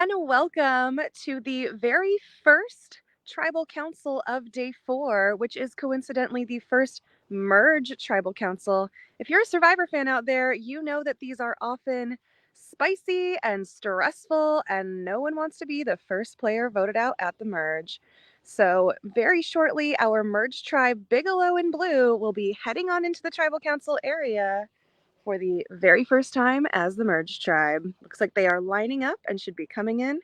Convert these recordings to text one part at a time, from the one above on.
And welcome to the very first Tribal Council of Day 4, which is coincidentally the first Merge Tribal Council. If you're a Survivor fan out there, you know that these are often spicy and stressful, and no one wants to be the first player voted out at the Merge. So, very shortly, our Merge tribe, Bigelow and Blue, will be heading on into the Tribal Council area for the very first time as the Merge tribe. Looks like they are lining up and should be coming in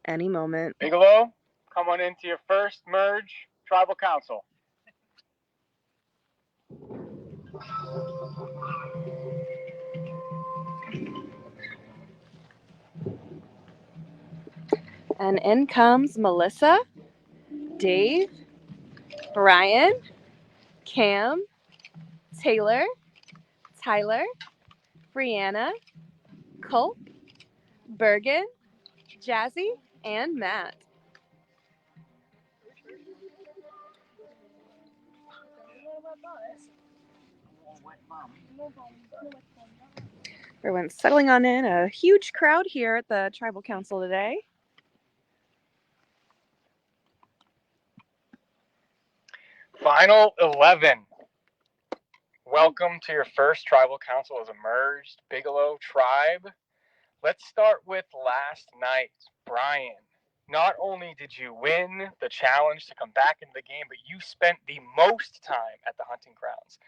any moment. Bigelow, come on into your first Merge Tribal Council. And in comes Melissa, Dave, Brian, Cam, Taylor, Tyler, Brianna, Colt, Bergen, Jazzy, and Matt. Everyone's settling on in. A huge crowd here at the Tribal Council today. Final 11. Welcome to your first Tribal Council as a merged Bigelow tribe. Let's start with last night. Brian, not only did you win the challenge to come back into the game, but you spent the most time at the hunting grounds.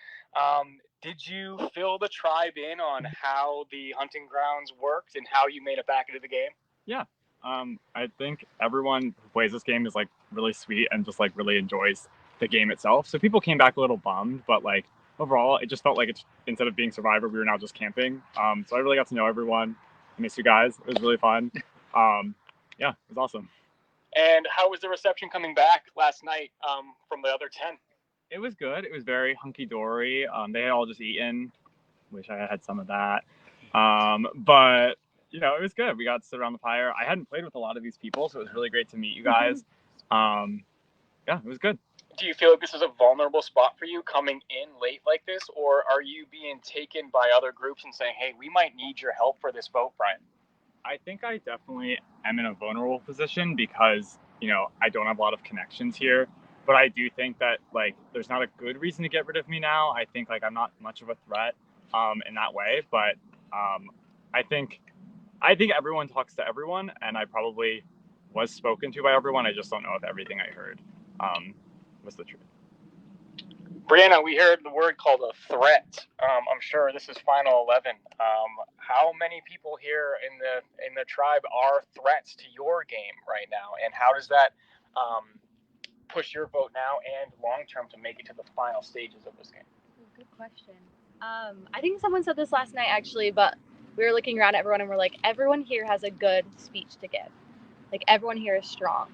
Did you fill the tribe in on how the hunting grounds worked and how you made it back into the game? Yeah. I think everyone who plays this game is like really sweet and just like really enjoys the game itself. So people came back a little bummed, but like overall, it just felt like it's instead of being Survivor, we were now just camping. So I really got to know everyone. I miss you guys. It was really fun. Yeah, it was awesome. And how was the reception coming back last night from the other 10? It was good. It was very hunky dory. They had all just eaten. Wish I had some of that. But you know, it was good. We got to sit around the fire. I hadn't played with a lot of these people, so it was really great to meet you guys. Yeah, it was good. Do you feel like this is a vulnerable spot for you coming in late like this, or are you being taken by other groups and saying, hey, we might need your help for this vote, Brian? I think I definitely am in a vulnerable position because, you know, I don't have a lot of connections here. But I do think that, like, there's not a good reason to get rid of me now. I think, like, I'm not much of a threat in that way. But I think everyone talks to everyone, and I probably was spoken to by everyone. I just don't know if everything I heard was the truth. Brianna, we heard the word called a threat. I'm sure this is final 11. How many people here in the tribe are threats to your game right now, and how does that push your vote now and long term to make it to the final stages of this game? Good question. I think someone said this last night actually, but we were looking around at everyone and we're like, everyone here has a good speech to give. Like everyone here is strong,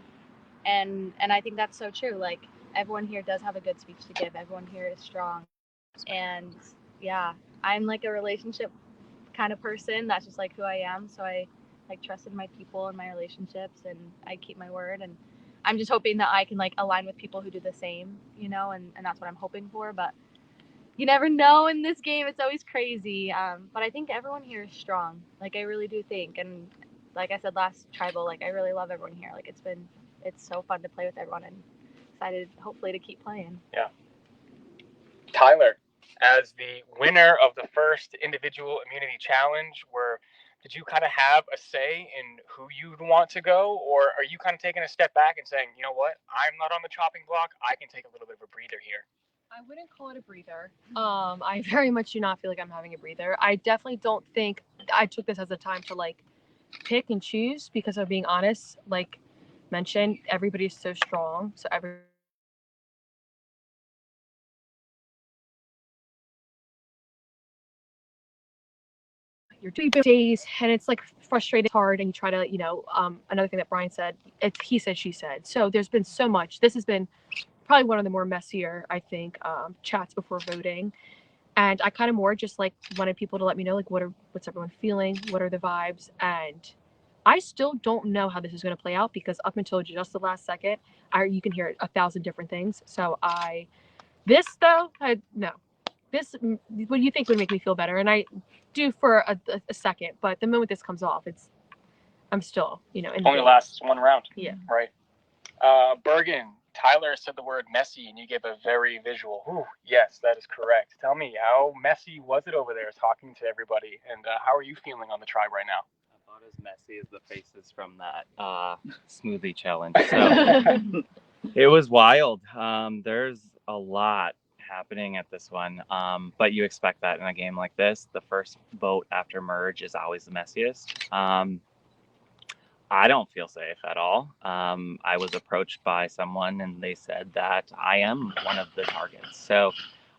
and I think that's so true. Like everyone here does have a good speech to give. Everyone here is strong, and yeah, I'm like a relationship kind of person. That's just like who I am. So I like trusted my people and my relationships, and I keep my word. And I'm just hoping that I can like align with people who do the same, you know, and that's what I'm hoping for. But you never know in this game. It's always crazy. But I think everyone here is strong. Like I really do think. And like I said last tribal, like I really love everyone here. Like it's so fun to play with everyone, and excited hopefully to keep playing. Yeah. Tyler, as the winner of the first individual immunity challenge, did you kind of have a say in who you'd want to go, or are you kind of taking a step back and saying, you know what, I'm not on the chopping block, I can take a little bit of a breather here? I wouldn't call it a breather. I very much do not feel like I'm having a breather. I definitely don't think I took this as a time to like pick and choose, because of being honest, like mentioned, everybody's so strong. So you're doing days and it's like frustrating, it's hard, and you try to, you know, another thing that Brian said, it's he said, she said. So there's been so much. This has been probably one of the more messier, I think, chats before voting. And I kind of more just like wanted people to let me know, like, what's everyone feeling? What are the vibes? And I still don't know how this is going to play out, because up until just the last second, you can hear 1,000 different things. So this what do you think would make me feel better? And I do for a second, but the moment this comes off, I'm still, in the Only game. lasts one round. Yeah. Right. Bergen, Tyler said the word messy, and you gave a very visual. Ooh, yes, that is correct. Tell me, how messy was it over there talking to everybody, and how are you feeling on the tribe right now? About as messy as the faces from that smoothie challenge. So it was wild. There's a lot happening at this one, but you expect that in a game like this. The first vote after merge is always the messiest. I don't feel safe at all. I was approached by someone and they said that I am one of the targets. So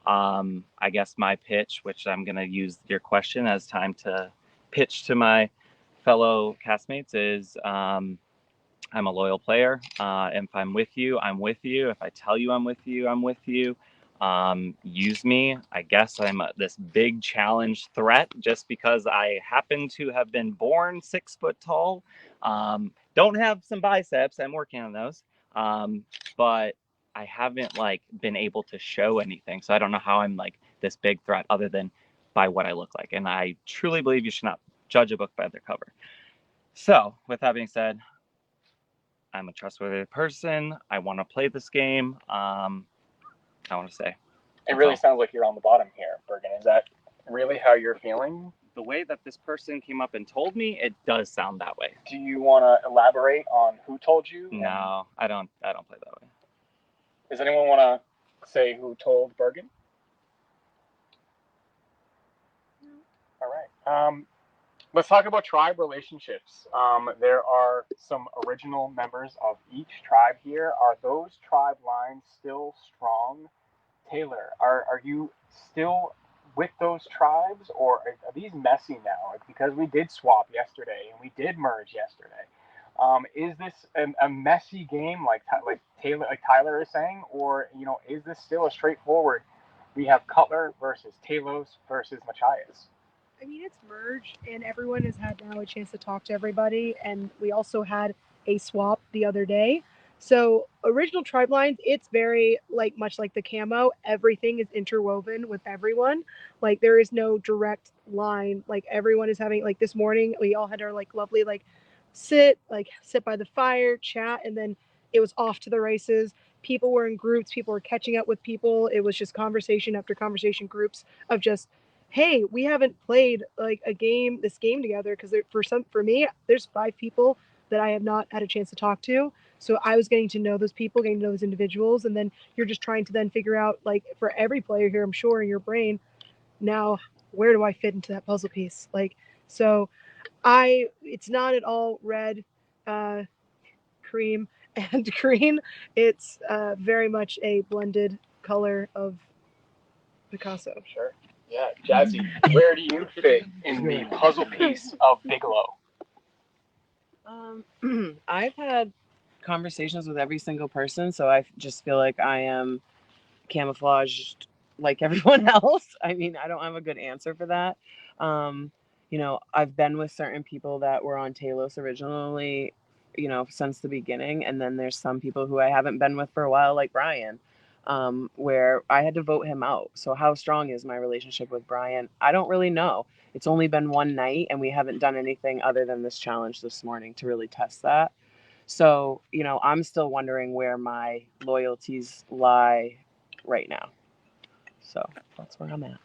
I guess my pitch, which I'm going to use your question as time to pitch to my fellow castmates, is I'm a loyal player. If I'm with you, I'm with you. If I tell you I'm with you, I'm with you. Use me. I guess I'm this big challenge threat just because I happen to have been born 6 foot tall. Don't have some biceps. I'm working on those. But I haven't been able to show anything. So I don't know how I'm this big threat other than by what I look like. And I truly believe you should not judge a book by their cover. So with that being said, I'm a trustworthy person. I want to play this game. I want to say. It really sounds like you're on the bottom here, Bergen. Is that really how you're feeling? The way that this person came up and told me, it does sound that way. Do you want to elaborate on who told you? No, I don't play that way. Does anyone want to say who told Bergen? No. All right. Let's talk about tribe relationships. There are some original members of each tribe here. Are those tribe lines still strong? Taylor, are you still with those tribes, or are these messy now? Because we did swap yesterday and we did merge yesterday. Is this a messy game, like Tyler is saying, or is this still a straightforward? We have Cutler versus Talos versus Machias. I mean, it's merged, and everyone has had now a chance to talk to everybody, and we also had a swap the other day. So original tribe lines, it's very much like the camo. Everything is interwoven with everyone. There is no direct line. Everyone is having this morning. We all had our lovely sit by the fire, chat, and then it was off to the races. People were in groups. People were catching up with people. It was just conversation after conversation, groups of just, hey, we haven't played this game together, because for me, there's 5 people that I have not had a chance to talk to. So I was getting to know those people, getting to know those individuals, and then you're just trying to then figure out, for every player here, I'm sure in your brain, now where do I fit into that puzzle piece? So it's not at all red, cream, and green. It's very much a blended color of Picasso. Sure. Yeah, Jazzy, where do you fit in the puzzle piece of Bigelow? I've had conversations with every single person, so I just feel like I am camouflaged like everyone else. I mean, I don't have a good answer for that. I've been with certain people that were on Talos originally, since the beginning, and then there's some people who I haven't been with for a while, like Brian, where I had to vote him out. So how strong is my relationship with Brian? I don't really know. It's only been one night, and we haven't done anything other than this challenge this morning to really test that. So, I'm still wondering where my loyalties lie right now. So that's where I'm at.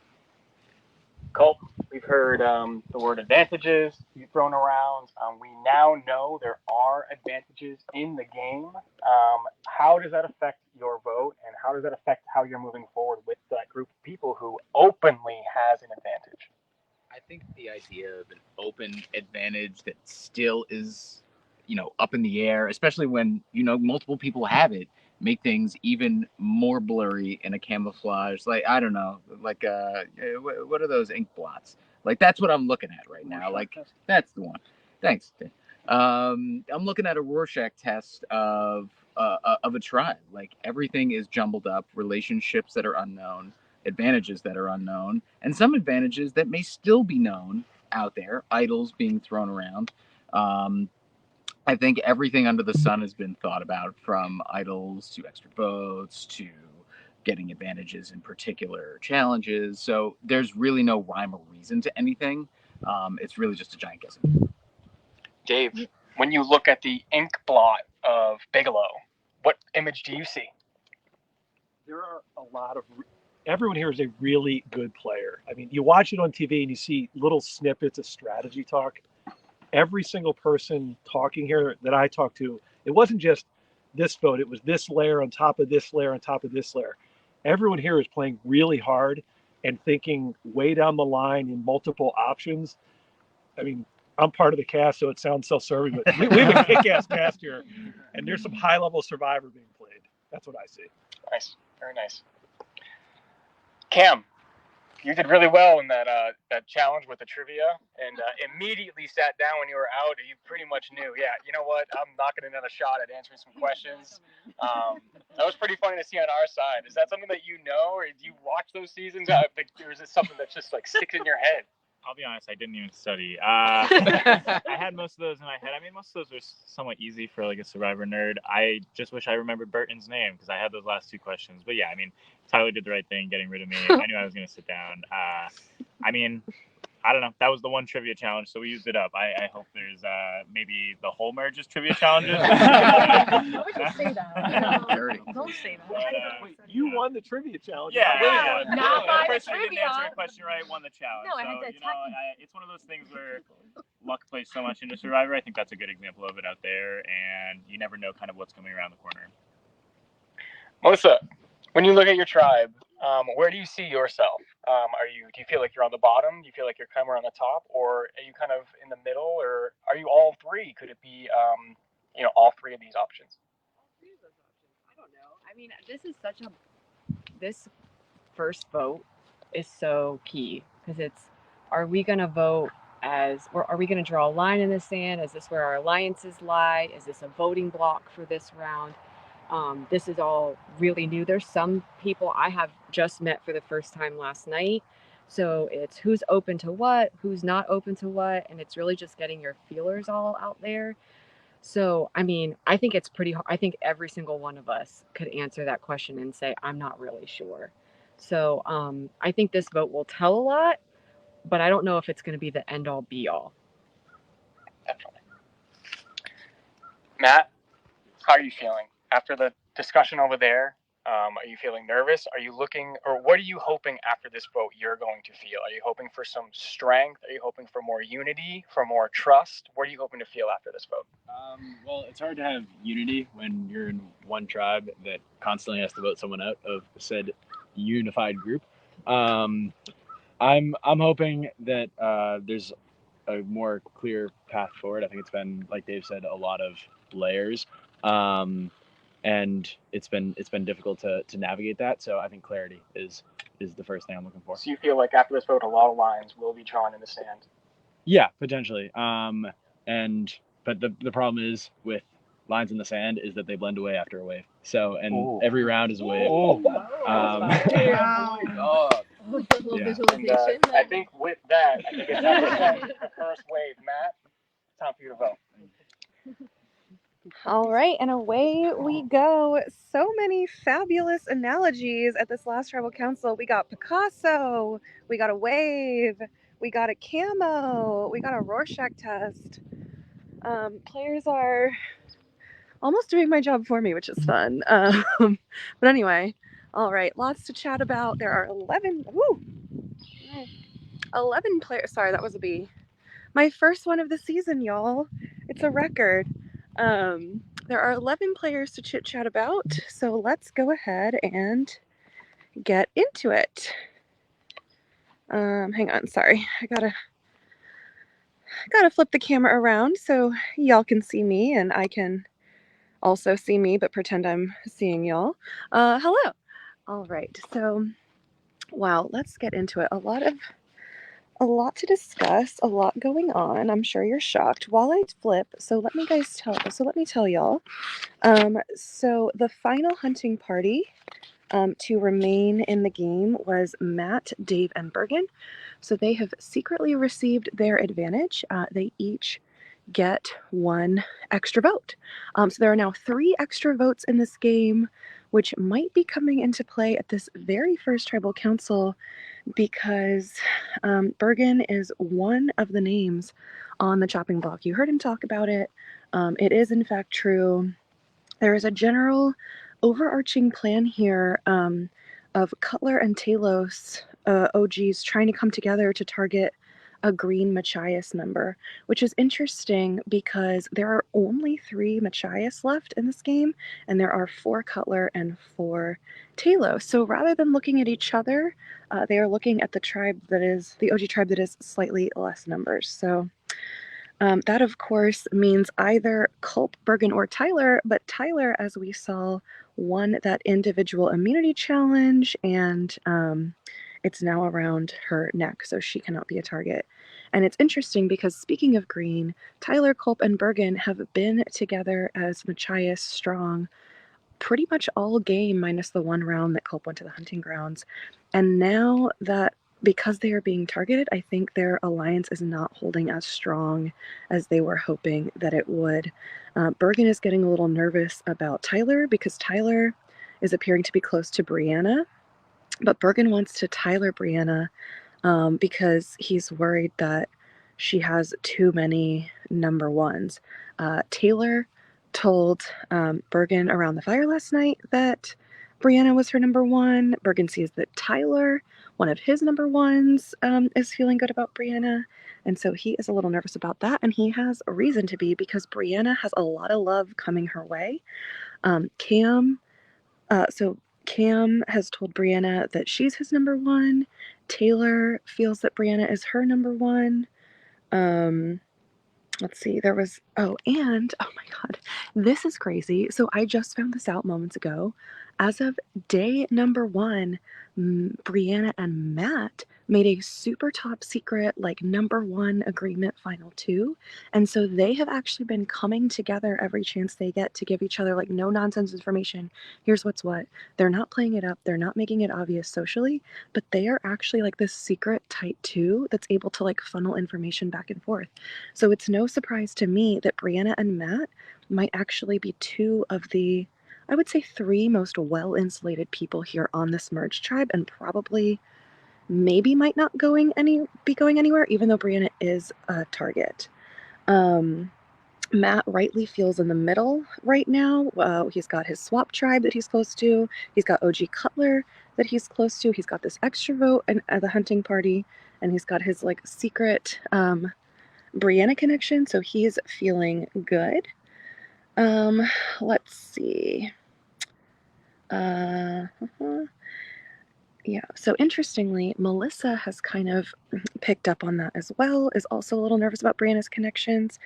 Colt, we've heard the word advantages you thrown around. We now know there are advantages in the game. How does that affect your vote, and how does that affect how you're moving forward with that group of people who openly has an advantage? I think the idea of an open advantage that still is, up in the air, especially when, multiple people have it, make things even more blurry in a camouflage. I don't know, what are those ink blots? That's what I'm looking at right now. That's the one. Thanks. I'm looking at a Rorschach test of a tribe. Everything is jumbled up, relationships that are unknown, advantages that are unknown, and some advantages that may still be known out there, idols being thrown around. I think everything under the sun has been thought about, from idols to extra votes to getting advantages in particular challenges. So there's really no rhyme or reason to anything. It's really just a giant guessing. Dave, When you look at the ink blot of Bigelow, what image do you see? There are a lot of everyone here is a really good player. I mean, you watch it on TV and you see little snippets of strategy talk. Every single person talking here that I talked to, it wasn't just this vote, it was this layer on top of this layer on top of this layer. Everyone here is playing really hard and thinking way down the line in multiple options. I mean, I'm part of the cast, so it sounds self-serving, but we have a kick-ass cast here, and there's some high-level Survivor being played. That's what I see. Nice, very nice. Cam, you did really well in that challenge with the trivia, and immediately sat down when you were out. You pretty much knew, yeah, you know what? I'm not getting another shot at answering some questions. That was pretty funny to see on our side. Is that something that you know, or do you watch those seasons, or is it something that just like sticks in your head? I'll be honest, I didn't even study. I had most of those in my head. I mean, most of those were somewhat easy for like a Survivor nerd. I just wish I remembered Burton's name because I had those last two questions. But yeah, I mean, Tyler did the right thing getting rid of me. I knew I was going to sit down. I mean, I don't know. That was the one trivia challenge, so we used it up. I hope there's maybe the whole merges trivia challenges. Why would you say that? Dirty. Don't say that. Wait, you won the trivia challenge. Yeah, Not by the the person who didn't trivia. answer a question right won the challenge. No, I so, meant the you know, it's one of those things where luck plays so much into Survivor. I think that's a good example of it out there, and you never know kind of what's coming around the corner. Melissa, when you look at your tribe, where do you see yourself? Do you feel like you're on the bottom? Do you feel like you're kind of on the top, or are you kind of in the middle, or are you all three? Could it be, all three of these options? All three of those options. I don't know. I mean, this first vote is so key because are we going to vote or are we going to draw a line in the sand? Is this where our alliances lie? Is this a voting block for this round? This is all really new. There's some people I have just met for the first time last night. So it's who's open to what, who's not open to what, and it's really just getting your feelers all out there. So, I mean, I think it's pretty hard. I think every single one of us could answer that question and say, I'm not really sure. So I think this vote will tell a lot, but I don't know if it's going to be the end all be all. Definitely. Matt, how are you feeling after the discussion over there? Are you feeling nervous? Are you looking, or what are you hoping after this vote you're going to feel? Are you hoping for some strength? Are you hoping for more unity, for more trust? What are you hoping to feel after this vote? Well, it's hard to have unity when you're in one tribe that constantly has to vote someone out of said unified group. I'm hoping that there's a more clear path forward. I think it's been, like Dave said, a lot of layers. And it's been difficult to navigate that. So I think clarity is the first thing I'm looking for. So you feel like after this vote, a lot of lines will be drawn in the sand? Yeah, potentially. But the problem is with lines in the sand is that they blend away after a wave. So every round is a wave. Visualization. I think with that, I think it's time to send the first wave. Matt, time for you to vote. All right, and away we go. So many fabulous analogies at this last tribal council. We got Picasso, we got a wave, we got a camo, we got a Rorschach test. Players are almost doing my job for me, which is fun. But anyway, all right, lots to chat about. There are 11 players. Sorry, that was a B. My first one of the season, y'all. It's a record. There are 11 players to chit chat about, so let's go ahead and get into it. Hang on, sorry. I gotta flip the camera around so y'all can see me and I can also see me, but pretend I'm seeing y'all. Hello. All right, so wow, let's get into it. A lot to discuss, a lot going on. I'm sure you're shocked. While I flip, so let me tell y'all. So the final hunting party to remain in the game was Matt, Dave, and Bergen. So they have secretly received their advantage. They each get one extra vote. So there are now 3 extra votes in this game, which might be coming into play at this very first tribal council because Bergen is one of the names on the chopping block. You heard him talk about it. It is, in fact, true. There is a general overarching plan here of Cutler and Talos OGs trying to come together to target a green Machias member, which is interesting because there are only 3 Machias left in this game, and there are 4 Cutler and 4 Talos. So rather than looking at each other, they are looking at the tribe that is the OG tribe that is slightly less numbers. So that, of course, means either Culp, Bergen, or Tyler, but Tyler, as we saw, won that individual immunity challenge, and it's now around her neck, so she cannot be a target. And it's interesting because, speaking of green, Tyler, Culp, and Bergen have been together as Machias Strong pretty much all game, minus the 1 round that Culp went to the hunting grounds. And now that because they are being targeted, I think their alliance is not holding as strong as they were hoping that it would. Bergen is getting a little nervous about Tyler because Tyler is appearing to be close to Brianna, but Bergen wants to Tyler Brianna because he's worried that she has too many number ones. Taylor told Bergen around the fire last night that Brianna was her number 1. Bergen sees that Tyler, one of his number 1s, is feeling good about Brianna. And so he is a little nervous about that. And he has a reason to be because Brianna has a lot of love coming her way. Cam has told Brianna that she's his number 1. Taylor feels that Brianna is her number 1. Let's see, oh my God, this is crazy. So I just found this out moments ago. As of day number 1, Brianna and Matt made a super top secret, like, number 1 agreement final 2. And so they have actually been coming together every chance they get to give each other, like, no nonsense information. Here's what's what. They're not playing it up. They're not making it obvious socially, but they are actually like this secret tight 2 that's able to, like, funnel information back and forth. So it's no surprise to me that Brianna and Matt might actually be 2 of the, I would say, 3 most well-insulated people here on this merge tribe, and probably maybe might not be going anywhere, even though Brianna is a target. Matt rightly feels in the middle right now. He's got his swap tribe that he's close to. He's got OG Cutler that he's close to. He's got this extra vote at the hunting party, and he's got his, like, secret Brianna connection, so he's feeling good. Let's see. Yeah, so interestingly, Melissa has kind of picked up on that as well, is also a little nervous about Brianna's connections.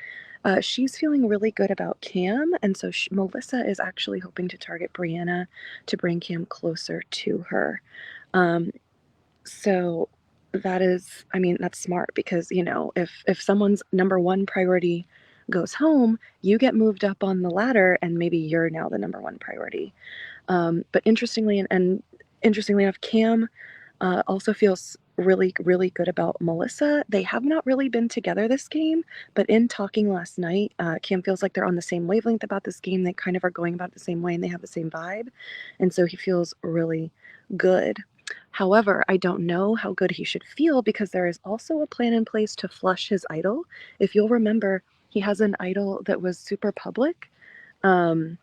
She's feeling really good about Cam, and so Melissa is actually hoping to target Brianna to bring Cam closer to her. So that is, I mean, that's smart because, you know, if someone's number 1 priority goes home, you get moved up on the ladder and maybe you're now the number 1 priority. But interestingly enough, Cam also feels really, really good about Melissa. They have not really been together this game, but in talking last night, Cam feels like they're on the same wavelength about this game. They kind of are going about it the same way and they have the same vibe. And so he feels really good. However, I don't know how good he should feel because there is also a plan in place to flush his idol. If you'll remember, he has an idol that was super public, and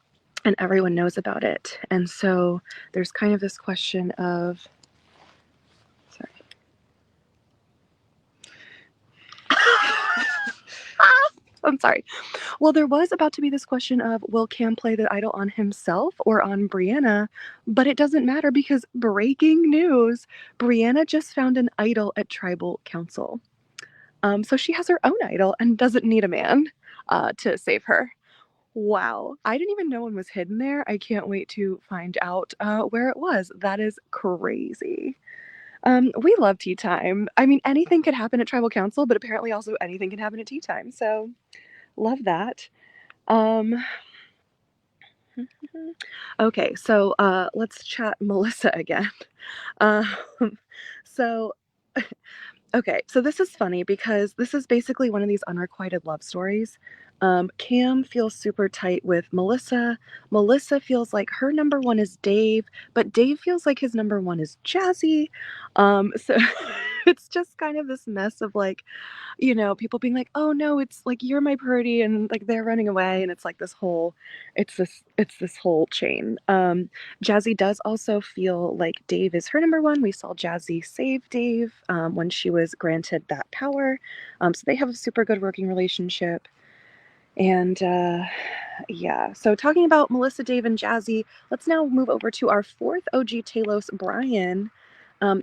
everyone knows about it. And so there's kind of this question of, sorry. I'm sorry. Well, there was about to be this question of, will Cam play the idol on himself or on Brianna? But it doesn't matter because breaking news, Brianna just found an idol at Tribal Council. So she has her own idol and doesn't need a man to save her. Wow. I didn't even know one was hidden there. I can't wait to find out where it was. That is crazy. We love tea time. I mean, anything could happen at Tribal Council, but apparently also anything can happen at tea time. So love that. Okay, so let's chat Melissa again. So, okay, so this is funny because this is basically one of these unrequited love stories. Cam feels super tight with Melissa. Melissa feels like her number one is Dave, but Dave feels like his number one is Jazzy. So it's just kind of this mess of like, people being like, "Oh no, it's like you're my birdie," and like they're running away, and it's like this whole chain. Jazzy does also feel like Dave is her number one. We saw Jazzy save Dave when she was granted that power, so they have a super good working relationship. And yeah, so talking about Melissa, Dave, and Jazzy, let's now move over to our fourth OG Talos, Brian.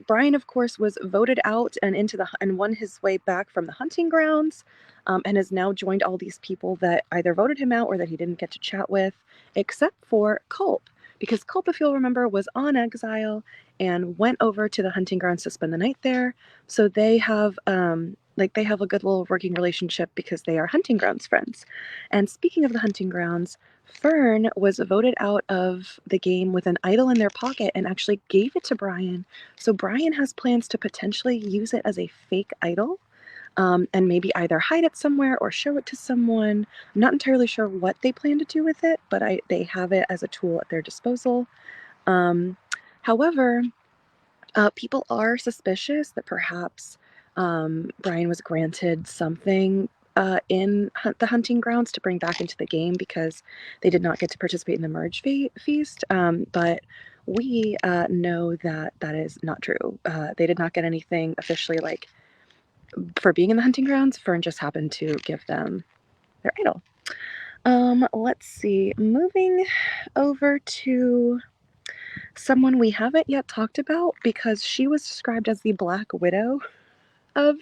Brian, of course, was voted out and won his way back from the hunting grounds, and has now joined all these people that either voted him out or that he didn't get to chat with, except for Culp, because Culp, if you'll remember, was on exile and went over to the hunting grounds to spend the night there. So they have they have a good little working relationship because they are hunting grounds friends. And speaking of the hunting grounds, Fern was voted out of the game with an idol in their pocket and actually gave it to Brian. So Brian has plans to potentially use it as a fake idol, and maybe either hide it somewhere or show it to someone. I'm not entirely sure what they plan to do with it, but they have it as a tool at their disposal. However, people are suspicious that perhaps Brian was granted something in the hunting grounds to bring back into the game because they did not get to participate in the merge feast. But we know that that is not true. They did not get anything officially like for being in the hunting grounds. Fern just happened to give them their idol. Let's see. Moving over to someone we haven't yet talked about because she was described as the Black Widow of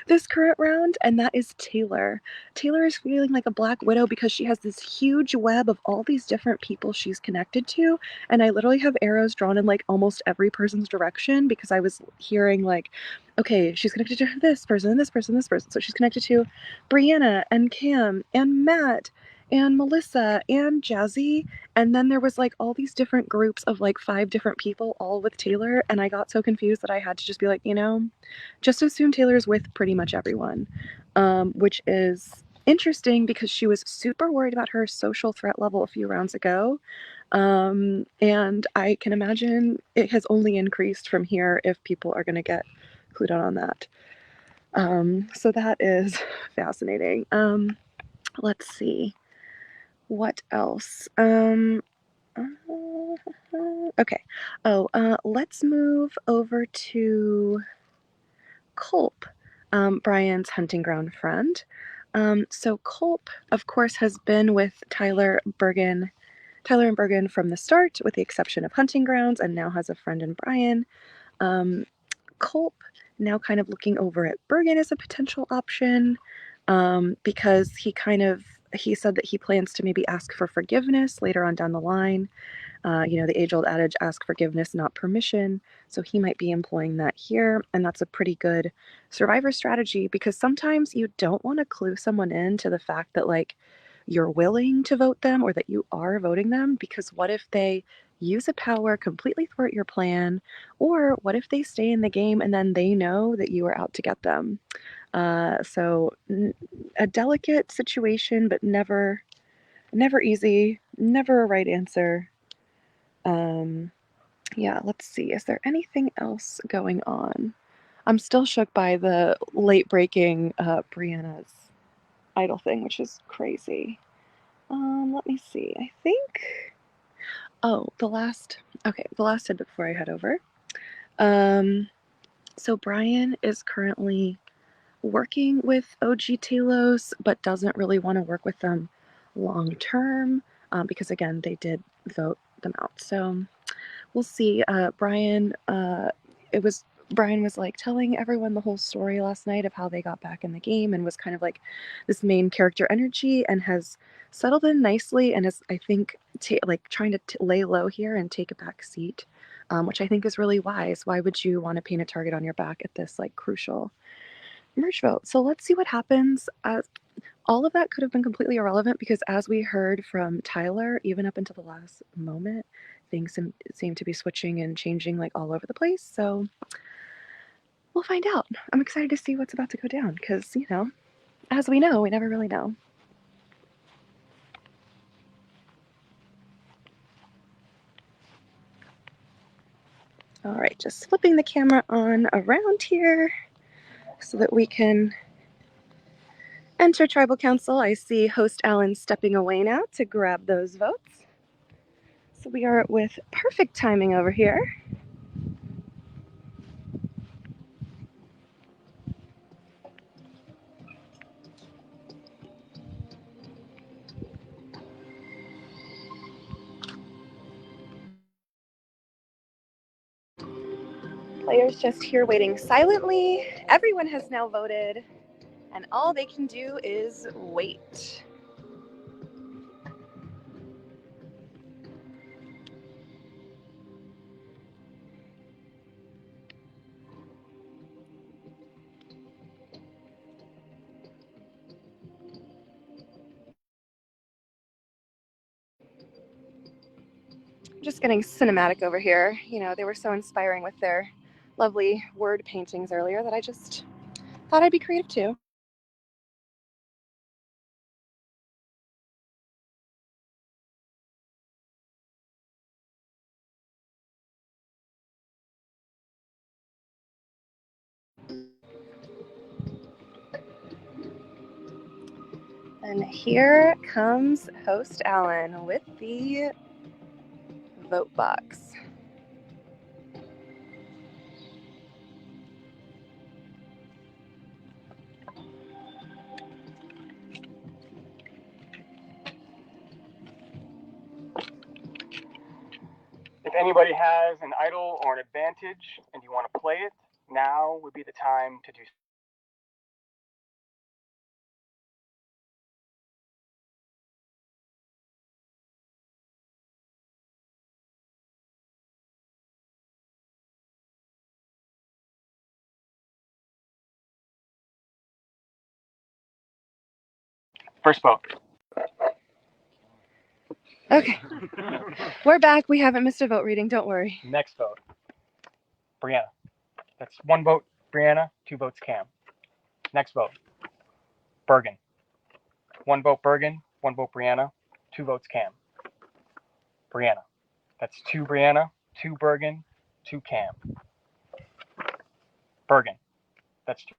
this current round, and that is Taylor. Taylor is feeling like a Black Widow because she has this huge web of all these different people she's connected to, and I literally have arrows drawn in like almost every person's direction because I was hearing like, okay, she's connected to this person and this person, this person. So she's connected to Brianna and Cam and Matt and Melissa and Jazzy, and then there was like all these different groups of like 5 different people all with Taylor, and I got so confused that I had to just be like, just assume Taylor's with pretty much everyone, which is interesting because she was super worried about her social threat level a few rounds ago. And I can imagine it has only increased from here if people are going to get clued on that. So that is fascinating. Let's see. What else? Okay. Oh, let's move over to Culp, Brian's hunting ground friend. So Culp, of course, has been with Tyler and Bergen from the start, with the exception of hunting grounds, and now has a friend in Brian. Culp now kind of looking over at Bergen as a potential option, because he said that he plans to maybe ask for forgiveness later on down the line. The age-old adage, ask forgiveness, not permission. So he might be employing that here, and that's a pretty good survivor strategy because sometimes you don't want to clue someone in to the fact that like you're willing to vote them or that you are voting them, because what if they use a power, completely thwart your plan, or what if they stay in the game and then they know that you are out to get them? So a delicate situation, but never easy, never a right answer. Yeah, let's see. Is there anything else going on? I'm still shook by the late breaking Brianna's idol thing, which is crazy. Let me see. I think. Oh, the last tidbit before I head over. So Brian is currently working with OG Talos, but doesn't really want to work with them long term, because again, they did vote them out. So we'll see. Brian was like telling everyone the whole story last night of how they got back in the game and was kind of like this main character energy and has settled in nicely and is, I think, trying to lay low here and take a back seat, which I think is really wise. Why would you want to paint a target on your back at this like crucial merge vote? So let's see what happens. All of that could have been completely irrelevant because, as we heard from Tyler, even up until the last moment, things seem to be switching and changing like all over the place. So we'll find out. I'm excited to see what's about to go down because, as we know, we never really know. All right, just flipping the camera on around here so that we can enter Tribal Council. I see host Alan stepping away now to grab those votes. So we are with perfect timing over here. Players just here waiting silently. Everyone has now voted, and all they can do is wait. Just getting cinematic over here. You know, they were so inspiring with their lovely word paintings earlier that I just thought I'd be creative too. And here comes host Alan with the vote box. If anybody has an idol or an advantage and you want to play it, now would be the time to do so. First vote. Okay, we're back. We haven't missed a vote reading, don't worry. Next vote. Brianna. That's 1 vote Brianna, 2 votes Cam. Next vote. Bergen. 1 vote Bergen, 1 vote Brianna, 2 votes Cam. Brianna. That's 2 Brianna, 2 Bergen, 2 Cam. Bergen. That's 2.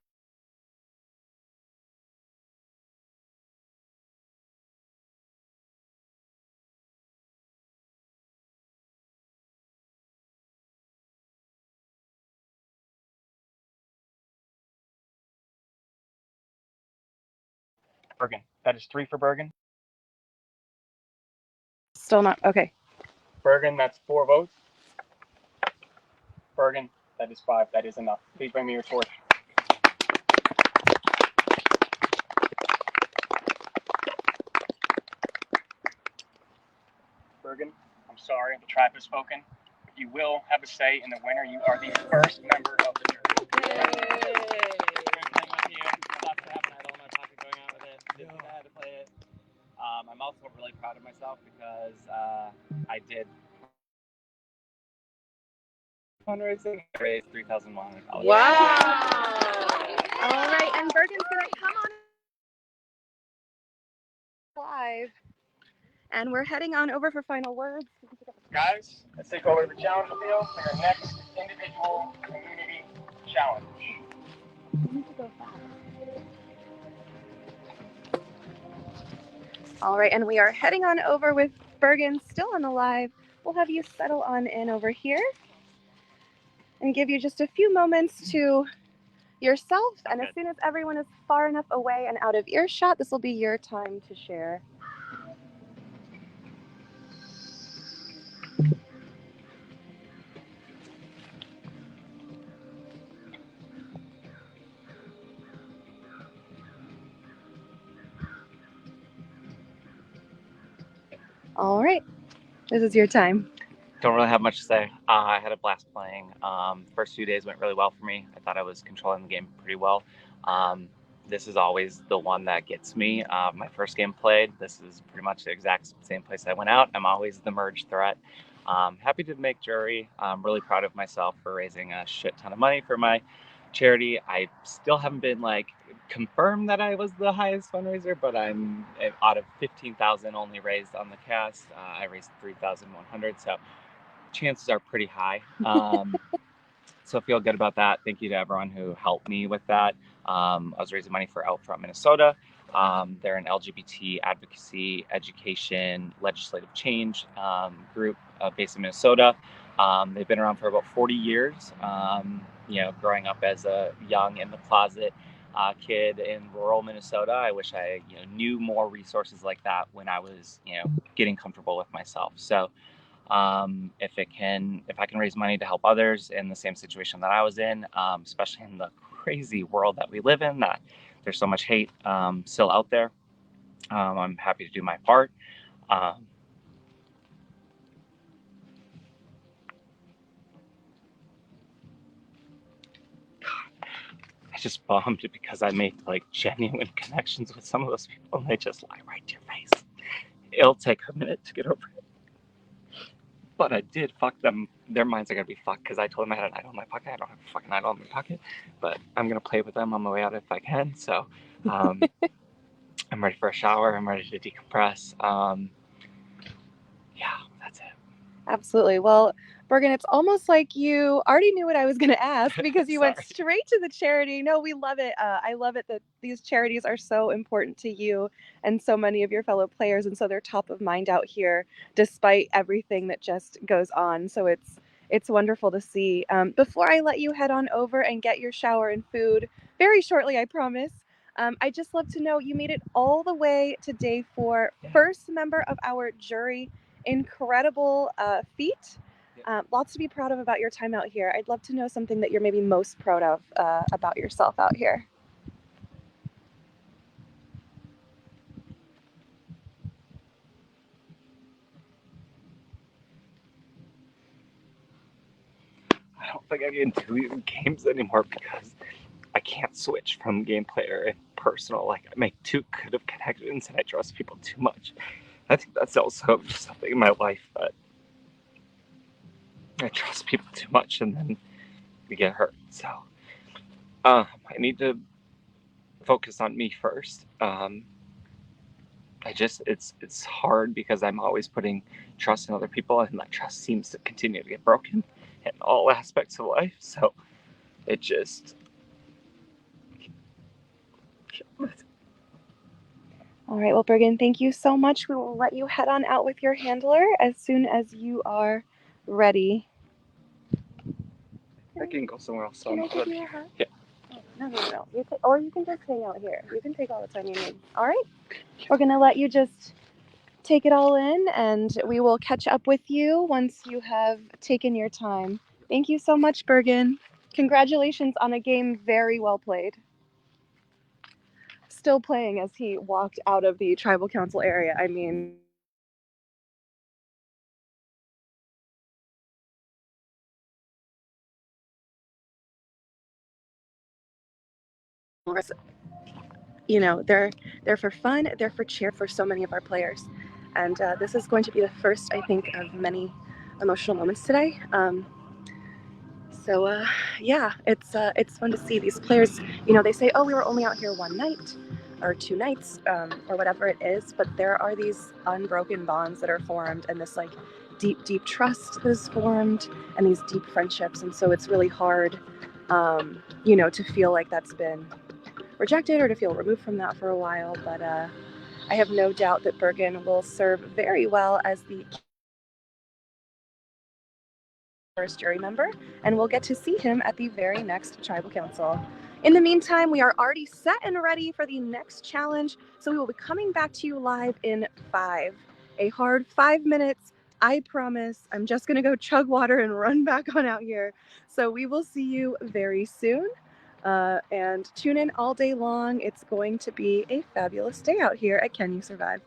Bergen. That is 3 for Bergen. Still not, okay. Bergen, that's 4 votes. Bergen, that is 5. That is enough. Please bring me your torch. Bergen, I'm sorry, the tribe has spoken. You will have a say in the winner. You are the first member of the jury. I'm also really proud of myself because I did fundraising. I raised $3,100. Wow! All right, and Bergen's gonna come on live. And we're heading on over for final words. Guys, let's take over to the challenge field for your next individual community challenge. You need to go fast. All right, and we are heading on over with Bergen still on the live. We'll have you settle on in over here and give you just a few moments to yourself. And as soon as everyone is far enough away and out of earshot, this will be your time to share. All right, this is your time. Don't really have much to say. I had a blast playing. First few days went really well for me. I thought I was controlling the game pretty well. This is always the one that gets me. My first game played, this is pretty much the exact same place I went out. I'm always the merge threat. Happy to make jury. I'm really proud of myself for raising a shit ton of money for my charity. I still haven't been confirmed that I was the highest fundraiser, but I'm out of 15,000 only raised on the cast. I raised 3,100, so chances are pretty high. So feel good about that. Thank you to everyone who helped me with that. I was raising money for Outfront Minnesota. They're an LGBT advocacy, education, legislative change group based in Minnesota. They've been around for about 40 years. Growing up as a young in the closet kid in rural Minnesota, I wish I knew more resources like that when I was getting comfortable with myself. So if I can raise money to help others in the same situation that I was in, especially in the crazy world that we live in, that there's so much hate still out there, I'm happy to do my part. I just bummed because I made like genuine connections with some of those people, and they just lie right to your face. It'll take a minute to get over it. But I did fuck them. Their minds are gonna be fucked because I told them I had an idol in my pocket. I don't have a fucking idol in my pocket, but I'm gonna play with them on my way out if I can. So I'm ready for a shower. I'm ready to decompress. Yeah, that's it. Absolutely. Well, Bergen, it's almost like you already knew what I was going to ask because you went Sorry. straight to the charity. No, we love it. I love it that these charities are so important to you and so many of your fellow players, and so they're top of mind out here despite everything that just goes on. So it's wonderful to see. Before I let you head on over and get your shower and food very shortly, I promise. I'd just love to know you made it all the way to day 4, first member of our jury. Incredible feat. Lots to be proud of about your time out here. I'd love to know something that you're maybe most proud of about yourself out here. I don't think I can do games anymore because I can't switch from game player and personal. Like, I make too good of connections and I trust people too much. I think that's also something in my life that I trust people too much and then we get hurt. So I need to focus on me first. It's hard because I'm always putting trust in other people, and that trust seems to continue to get broken in all aspects of life. So it just. All right, well, Bergen, thank you so much. We will let you head on out with your handler as soon as you are ready. I can go somewhere else. Can I give you a hug? Yeah. No. Or you can just hang out here. You can take all the time you need. All right? We're going to let you just take it all in, and we will catch up with you once you have taken your time. Thank you so much, Bergen. Congratulations on a game very well played. Still playing as he walked out of the tribal council area. I mean, they're for fun, they're for cheer for so many of our players. And this is going to be the first, I think, of many emotional moments today. Yeah, it's fun to see these players. They say, oh, we were only out here one night or 2 nights or whatever it is, but there are these unbroken bonds that are formed, and this like deep trust that is formed, and these deep friendships. And so it's really hard, to feel like that's been rejected or to feel removed from that for a while. But I have no doubt that Bergen will serve very well as the first jury member, and we'll get to see him at the very next tribal council. In the meantime, we are already set and ready for the next challenge, so we will be coming back to you live in 5. A hard 5 minutes, I promise. I'm just gonna go chug water and run back on out here. So we will see you very soon. And tune in all day long. It's going to be a fabulous day out here at Can You Survive?